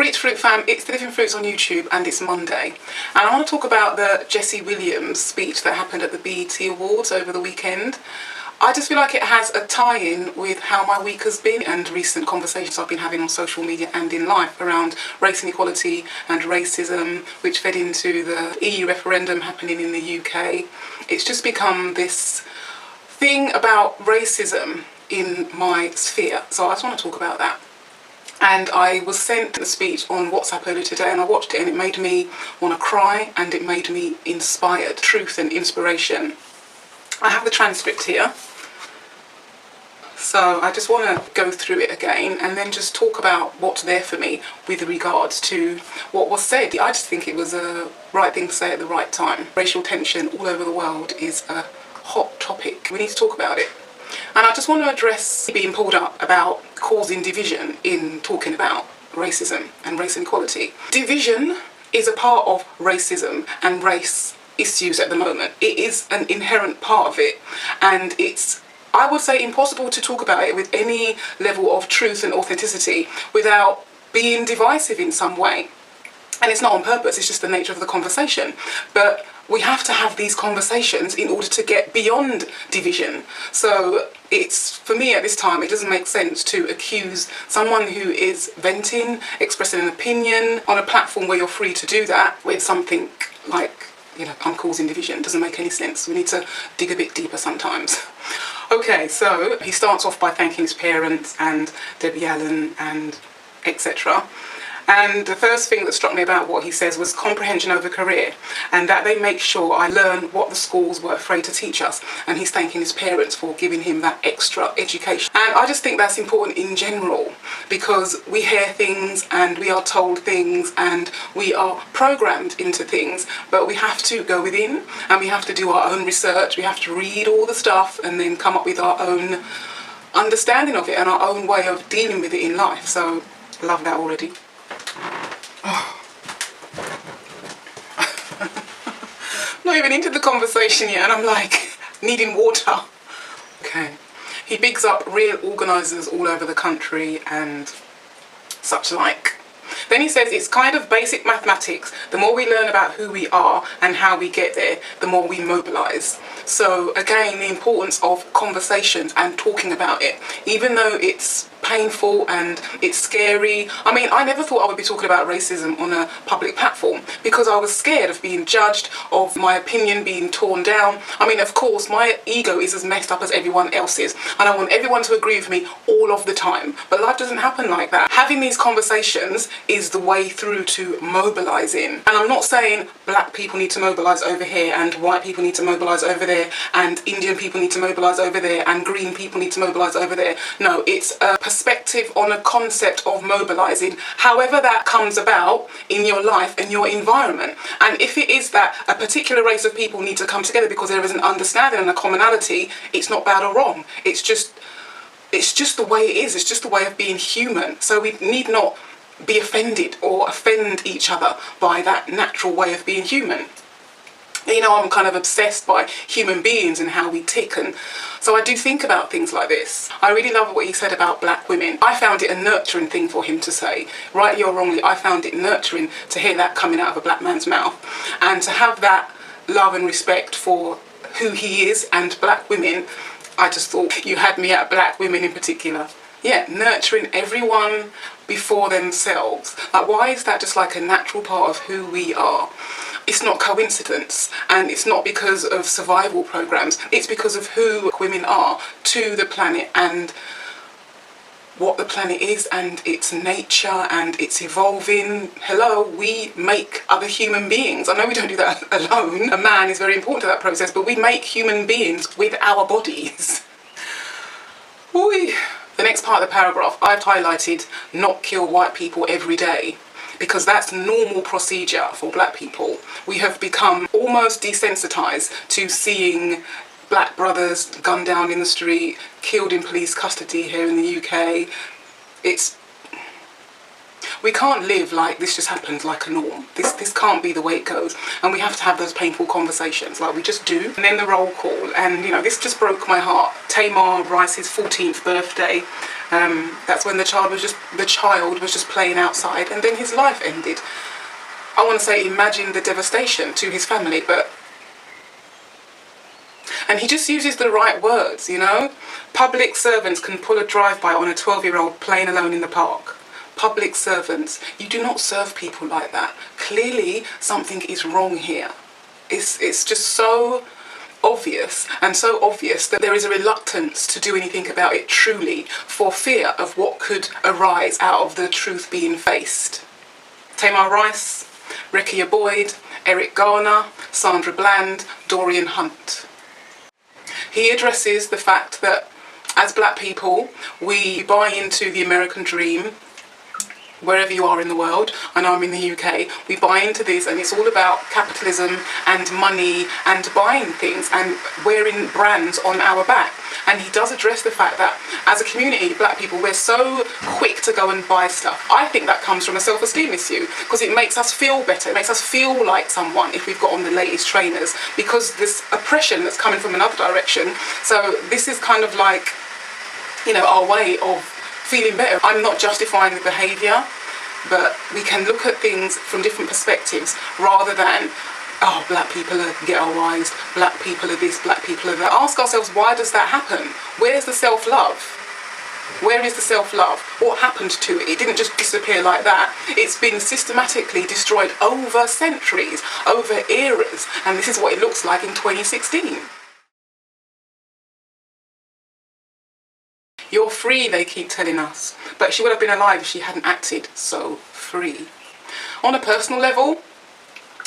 Greetz Fruit fam, it's The Living Fruits on YouTube and it's Monday. And I want to talk about the Jessie Williams speech that happened at the BET Awards over the weekend. I just feel like it has a tie-in with how my week has been and recent conversations I've been having on social media and in life around race inequality and racism, which fed into the EU referendum happening in the UK. It's just become this thing about racism in my sphere, so I just want to talk about that. And I was sent a speech on WhatsApp earlier today and I watched it and it made me want to cry and it made me inspired. Truth and inspiration. I have the transcript here. So I just want to go through it again and then just talk about what's there for me with regards to what was said. I just think it was a right thing to say at the right time. Racial tension all over the world is a hot topic. We need to talk about it. And I just want to address being pulled up about causing division in talking about racism and race inequality. Division is a part of racism and race issues at the moment. It is an inherent part of it, and it's, I would say, impossible to talk about it with any level of truth and authenticity without being divisive in some way. And it's not on purpose, it's just the nature of the conversation. But we have to have these conversations in order to get beyond division. So it's, for me at this time, it doesn't make sense to accuse someone who is venting, expressing an opinion on a platform where you're free to do that with something like, you know, I'm causing division. It doesn't make any sense. We need to dig a bit deeper sometimes. Okay, so he starts off by thanking his parents and Debbie Allen and etc. And the first thing that struck me about what he says was comprehension over career, and that they make sure I learn what the schools were afraid to teach us, and he's thanking his parents for giving him that extra education. And I just think that's important in general, because we hear things and we are told things and we are programmed into things, but we have to go within and we have to do our own research, we have to read all the stuff and then come up with our own understanding of it and our own way of dealing with it in life. So love that already. Not even into the conversation yet and I'm like needing water. Okay. He bigs up real organisers all over the country and such like. Then he says it's kind of basic mathematics. The more we learn about who we are and how we get there, the more we mobilise. So again, the importance of conversations and talking about it, even though it's painful and it's scary. I mean, I never thought I would be talking about racism on a public platform because I was scared of being judged, of my opinion being torn down. I mean, of course, my ego is as messed up as everyone else's and I want everyone to agree with me all of the time. But life doesn't happen like that. Having these conversations is the way through to mobilising. And I'm not saying black people need to mobilise over here and white people need to mobilise over there and Indian people need to mobilise over there and green people need to mobilise over there. No, it's a perspective on a concept of mobilising, however that comes about in your life and your environment. And if it is that a particular race of people need to come together because there is an understanding and a commonality, it's not bad or wrong. It's just the way it is. It's just the way of being human. So we need not be offended or offend each other by that natural way of being human. You know, I'm kind of obsessed by human beings and how we tick, and so I do think about things like this. I really love what he said about black women. I found it a nurturing thing for him to say. Rightly or wrongly, I found it nurturing to hear that coming out of a black man's mouth and to have that love and respect for who he is and black women. I just thought you had me at black women in particular. Yeah, nurturing everyone before themselves. Like, why is that just like a natural part of who we are? It's not coincidence, and it's not because of survival programs. It's because of who women are to the planet and what the planet is and its nature and its evolving. Hello, we make other human beings. I know we don't do that alone. A man is very important to that process, but we make human beings with our bodies. Oy. The next part of the paragraph, I've highlighted not kill white people every day, because that's normal procedure for black people. We have become almost desensitised to seeing black brothers gunned down in the street, killed in police custody here in the UK. We can't live like this just happens like a norm. This can't be the way it goes. And we have to have those painful conversations like we just do. And then the roll call. And, you know, this just broke my heart. Tamar Rice's 14th birthday. That's when the child was just playing outside, and then his life ended. I want to say imagine the devastation to his family, and he just uses the right words, you know. Public servants can pull a drive-by on a 12-year-old playing alone in the park. Public servants, you do not serve people like that. Clearly something is wrong here. It's just so obvious, and so obvious that there is a reluctance to do anything about it truly, for fear of what could arise out of the truth being faced. Tamar Rice, Rekia Boyd, Eric Garner, Sandra Bland, Dorian Hunt. He addresses the fact that as black people, we buy into the American dream. Wherever you are in the world, I know I'm in the UK, we buy into this, and it's all about capitalism and money and buying things and wearing brands on our back. And he does address the fact that as a community, black people, we're so quick to go and buy stuff. I think that comes from a self-esteem issue, because it makes us feel better, it makes us feel like someone if we've got on the latest trainers, because this oppression that's coming from another direction. So this is kind of like, you know, our way of feeling better. I'm not justifying the behaviour, but we can look at things from different perspectives rather than, oh, black people are ghettoised, black people are this, black people are that. Ask ourselves, why does that happen? Where's the self-love? Where is the self-love? What happened to it? It didn't just disappear like that. It's been systematically destroyed over centuries, over eras, and this is what it looks like in 2016. You're free, they keep telling us. But she would have been alive if she hadn't acted so free. On a personal level,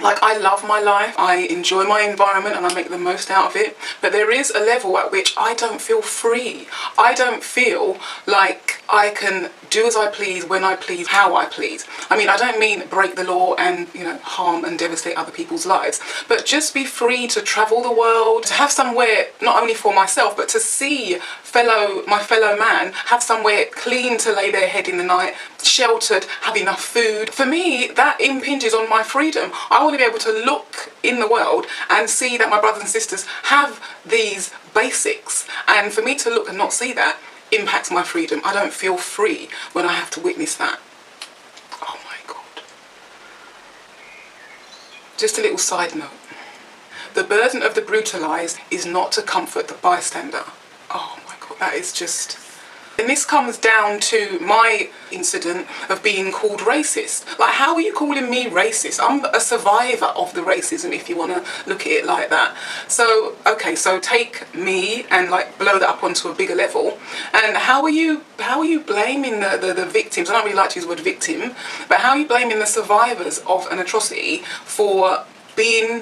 like, I love my life, I enjoy my environment and I make the most out of it, but there is a level at which I don't feel free. I don't feel like I can do as I please, when I please, how I please. I mean, I don't mean break the law and, you know, harm and devastate other people's lives, but just be free to travel the world, to have somewhere not only for myself, but to see my fellow man have somewhere clean to lay their head in the night, sheltered, have enough food. For me, that impinges on my freedom. I want to be able to look in the world and see that my brothers and sisters have these basics, and for me to look and not see that impacts my freedom. I don't feel free when I have to witness that. Oh my God. Just a little side note. The burden of the brutalised is not to comfort the bystander. Oh my God, that is just... And this comes down to my incident of being called racist. Like, how are you calling me racist? I'm a survivor of the racism, if you want to look at it like that. So, okay, so take me and like blow that up onto a bigger level. And how are you blaming the victims? I don't really like to use the word victim, but how are you blaming the survivors of an atrocity for being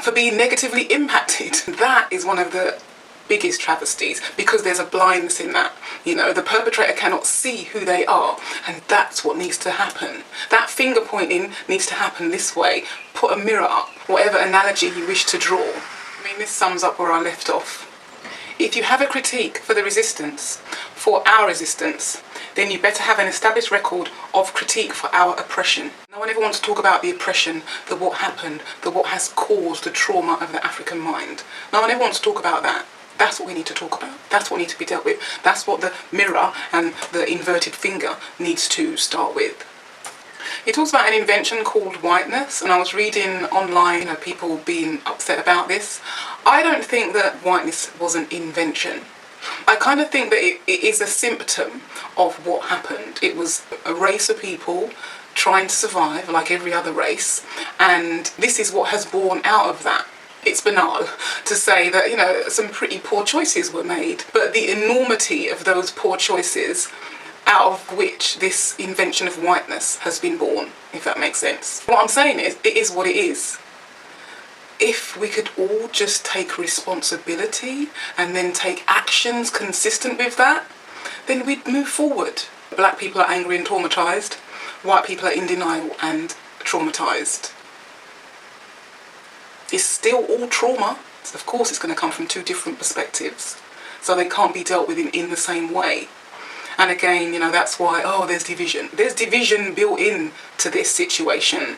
negatively impacted? That is one of the biggest travesties, because there's a blindness in that. You know, the perpetrator cannot see who they are, and that's what needs to happen. That finger pointing needs to happen this way. Put a mirror up, whatever analogy you wish to draw. I mean, this sums up where I left off. If you have a critique for the resistance, for our resistance, then you better have an established record of critique for our oppression. No one ever wants to talk about the oppression, the what happened, the what has caused the trauma of the African mind. No one ever wants to talk about that. That's what we need to talk about. That's what needs to be dealt with. That's what the mirror and the inverted finger needs to start with. He talks about an invention called whiteness, and I was reading online, you know, people being upset about this. I don't think that whiteness was an invention. I kind of think that it is a symptom of what happened. It was a race of people trying to survive like every other race, and this is what has born out of that. It's banal to say that, you know, some pretty poor choices were made, but the enormity of those poor choices out of which this invention of whiteness has been born, if that makes sense. What I'm saying is, it is what it is. If we could all just take responsibility and then take actions consistent with that, then we'd move forward. Black people are angry and traumatised. White people are in denial and traumatised. It's still all trauma. So of course it's going to come from two different perspectives. So they can't be dealt with in the same way. And again, you know, that's why, oh, there's division. There's division built in to this situation.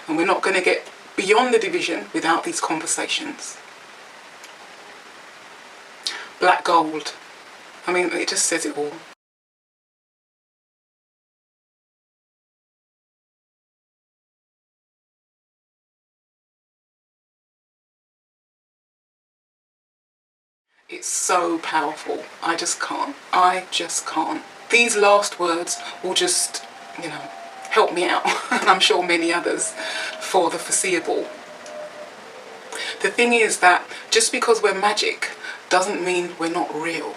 And we're not going to get beyond the division without these conversations. Black gold. I mean, it just says it all. It's so powerful. I just can't. I just can't. These last words will just, you know, help me out, and I'm sure many others, for the foreseeable. The thing is that just because we're magic doesn't mean we're not real.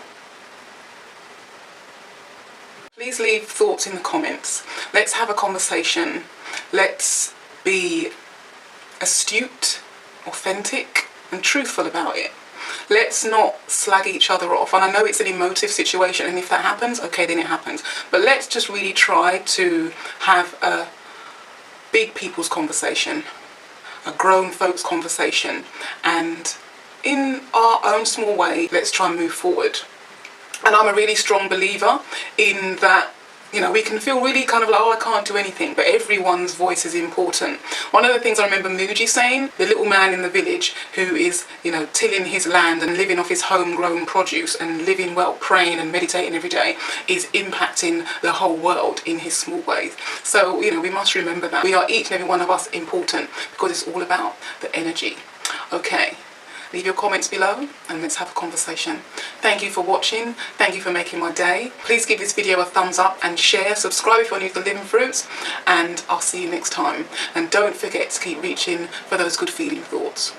Please leave thoughts in the comments. Let's have a conversation. Let's be astute, authentic, and truthful about it. Let's not slag each other off. And I know it's an emotive situation, and if that happens, okay, then it happens. But let's just really try to have a big people's conversation, a grown folks conversation, and in our own small way, let's try and move forward. And I'm a really strong believer in that, you know, we can feel really kind of like, oh, I can't do anything, but everyone's voice is important. One of the things I remember Muji saying, the little man in the village who is, you know, tilling his land and living off his homegrown produce and living well, praying and meditating every day, is impacting the whole world in his small ways. So, you know, we must remember that. We are, each and every one of us, important, because it's all about the energy. Okay. Leave your comments below and let's have a conversation. Thank you for watching. Thank you for making my day. Please give this video a thumbs up and share. Subscribe if you're new to Living Fruits, and I'll see you next time. And don't forget to keep reaching for those good feeling thoughts.